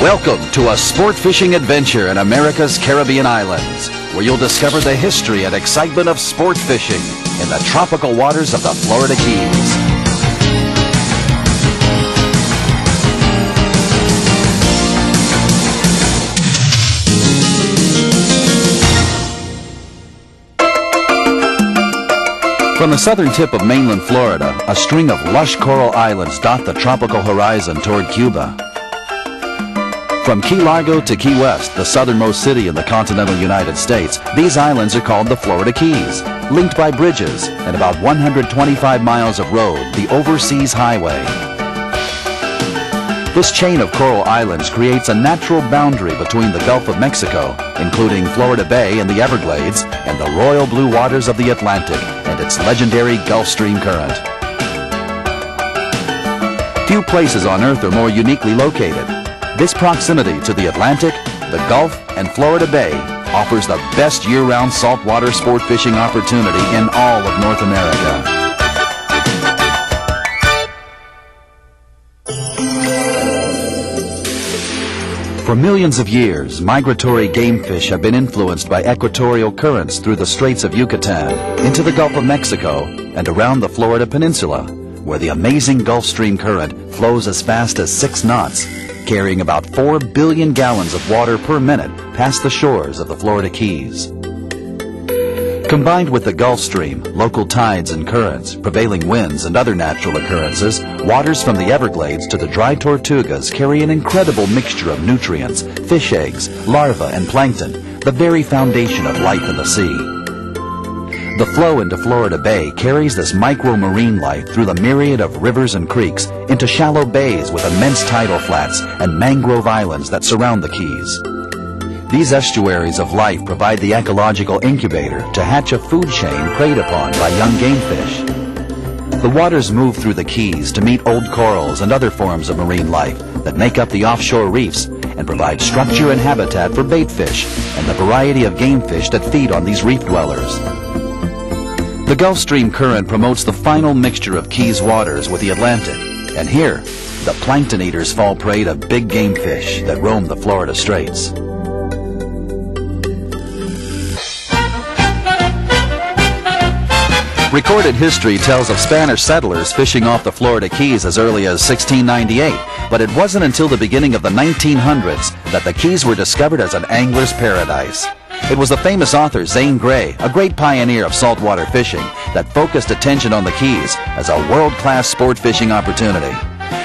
Welcome to a sport fishing adventure in America's Caribbean islands, where you'll discover the history and excitement of sport fishing in the tropical waters of the Florida Keys. From the southern tip of mainland Florida, a string of lush coral islands dot the tropical horizon toward Cuba. From Key Largo to Key West, the southernmost city in the continental United States, these islands are called the Florida Keys, linked by bridges and about 125 miles of road, the Overseas Highway. This chain of coral islands creates a natural boundary between the Gulf of Mexico, including Florida Bay and the Everglades, and the royal blue waters of the Atlantic and its legendary Gulf Stream current. Few places on Earth are more uniquely located. This proximity to the Atlantic, the Gulf, and Florida Bay offers the best year-round saltwater sport fishing opportunity in all of North America. For millions of years, migratory game fish have been influenced by equatorial currents through the Straits of Yucatan, into the Gulf of Mexico, and around the Florida Peninsula, where the amazing Gulf Stream current flows as fast as 6 knots, carrying about 4 billion gallons of water per minute past the shores of the Florida Keys. Combined with the Gulf Stream, local tides and currents, prevailing winds, and other natural occurrences, waters from the Everglades to the dry Tortugas carry an incredible mixture of nutrients, fish eggs, larvae, and plankton, the very foundation of life in the sea. The flow into Florida Bay carries this micro-marine life through the myriad of rivers and creeks into shallow bays with immense tidal flats and mangrove islands that surround the Keys. These estuaries of life provide the ecological incubator to hatch a food chain preyed upon by young game fish. The waters move through the Keys to meet old corals and other forms of marine life that make up the offshore reefs and provide structure and habitat for bait fish and the variety of game fish that feed on these reef dwellers. The Gulf Stream current promotes the final mixture of Keys waters with the Atlantic, and here, the plankton eaters fall prey to big game fish that roam the Florida Straits. Recorded history tells of Spanish settlers fishing off the Florida Keys as early as 1698, but it wasn't until the beginning of the 1900s that the Keys were discovered as an angler's paradise. It was the famous author Zane Grey, a great pioneer of saltwater fishing, that focused attention on the Keys as a world-class sport fishing opportunity.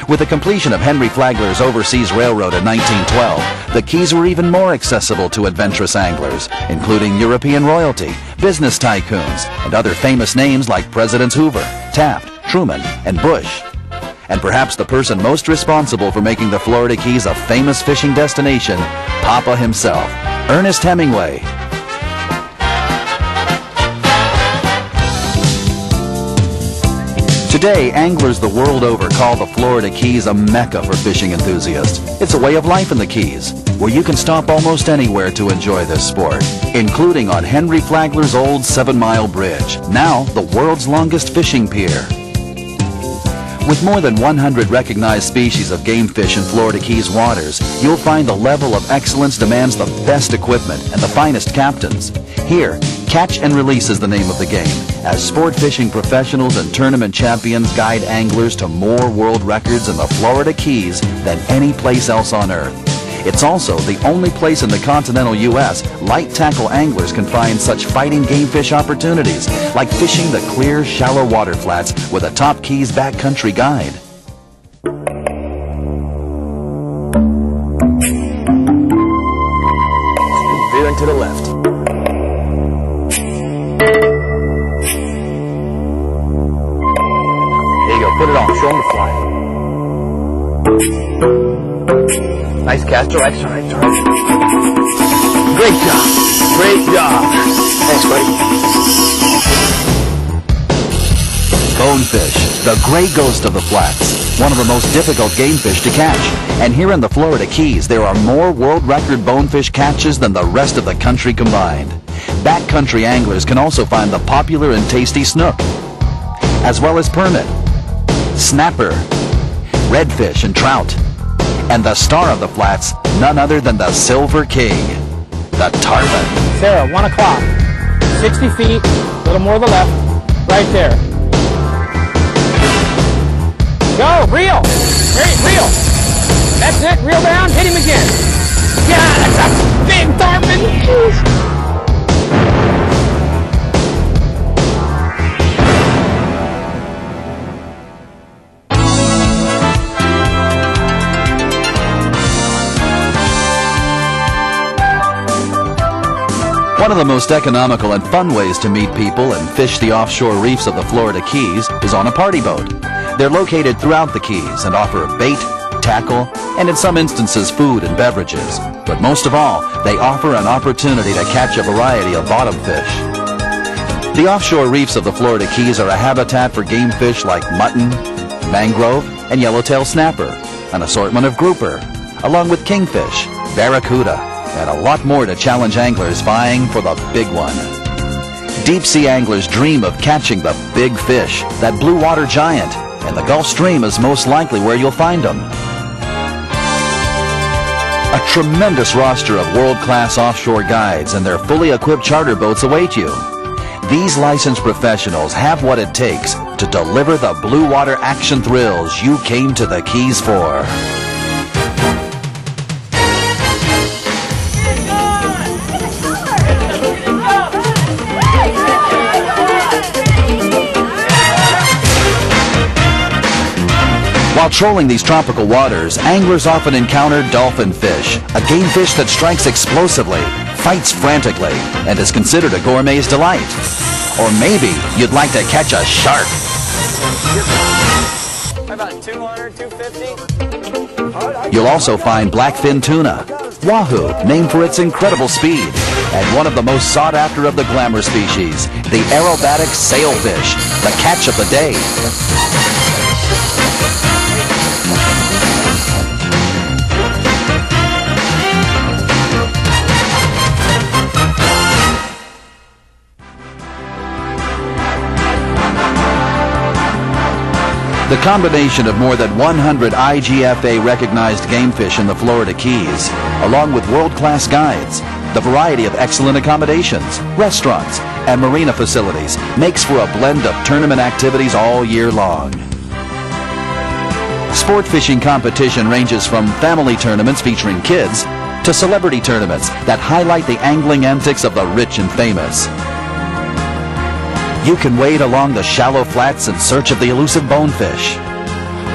With the completion of Henry Flagler's Overseas Railroad in 1912, the Keys were even more accessible to adventurous anglers, including European royalty, business tycoons, and other famous names like Presidents Hoover, Taft, Truman, and Bush. And perhaps the person most responsible for making the Florida Keys a famous fishing destination, Papa himself, Ernest Hemingway. Today, anglers the world over call the Florida Keys a mecca for fishing enthusiasts. It's a way of life in the Keys, where you can stop almost anywhere to enjoy this sport, including on Henry Flagler's old 7-mile bridge, now the world's longest fishing pier. With more than 100 recognized species of game fish in Florida Keys waters, you'll find the level of excellence demands the best equipment and the finest captains. Here, catch and release is the name of the game, as sport fishing professionals and tournament champions guide anglers to more world records in the Florida Keys than any place else on Earth. It's also the only place in the continental U.S. light tackle anglers can find such fighting game fish opportunities, like fishing the clear, shallow water flats with a Top Keys backcountry guide. Veering to the left. There you go, put it on, show them the fly. Nice cast, direct. Great job. Great job. Thanks, buddy. Bonefish, the gray ghost of the flats, one of the most difficult game fish to catch. And here in the Florida Keys, there are more world record bonefish catches than the rest of the country combined. Backcountry anglers can also find the popular and tasty snook, as well as permit, snapper, redfish, and trout. And the star of the flats, none other than the Silver King, the tarpon. Sarah, 1 o'clock. 60 feet, a little more to the left, right there. Go, reel. Great, reel. That's it, reel down, hit him again. Yeah, that's a big tarpon. One of the most economical and fun ways to meet people and fish the offshore reefs of the Florida Keys is on a party boat. They're located throughout the Keys and offer bait, tackle, and in some instances food and beverages. But most of all, they offer an opportunity to catch a variety of bottom fish. The offshore reefs of the Florida Keys are a habitat for game fish like mutton, mangrove, and yellowtail snapper, an assortment of grouper, along with kingfish, barracuda, and a lot more to challenge anglers vying for the big one. Deep-sea anglers dream of catching the big fish, that blue water giant, and the Gulf Stream is most likely where you'll find them. A tremendous roster of world-class offshore guides and their fully equipped charter boats await you. These licensed professionals have what it takes to deliver the blue water action thrills you came to the Keys for. While trolling these tropical waters, anglers often encounter dolphin fish, a game fish that strikes explosively, fights frantically, and is considered a gourmet's delight. Or maybe you'd like to catch a shark. About 200, 250. You'll also find blackfin tuna, wahoo, named for its incredible speed, and one of the most sought after of the glamour species, the aerobatic sailfish, the catch of the day. The combination of more than 100 IGFA-recognized game fish in the Florida Keys, along with world-class guides, the variety of excellent accommodations, restaurants, and marina facilities makes for a blend of tournament activities all year long. Sport fishing competition ranges from family tournaments featuring kids to celebrity tournaments that highlight the angling antics of the rich and famous. You can wade along the shallow flats in search of the elusive bonefish,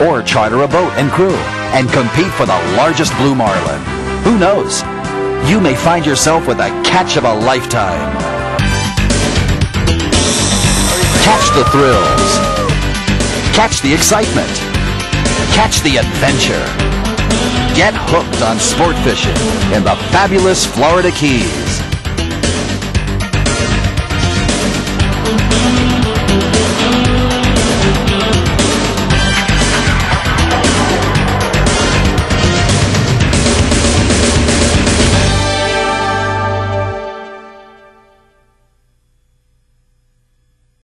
or charter a boat and crew and compete for the largest blue marlin. Who knows? You may find yourself with a catch of a lifetime. Catch the thrills. Catch the excitement. Catch the adventure. Get hooked on sport fishing in the fabulous Florida Keys.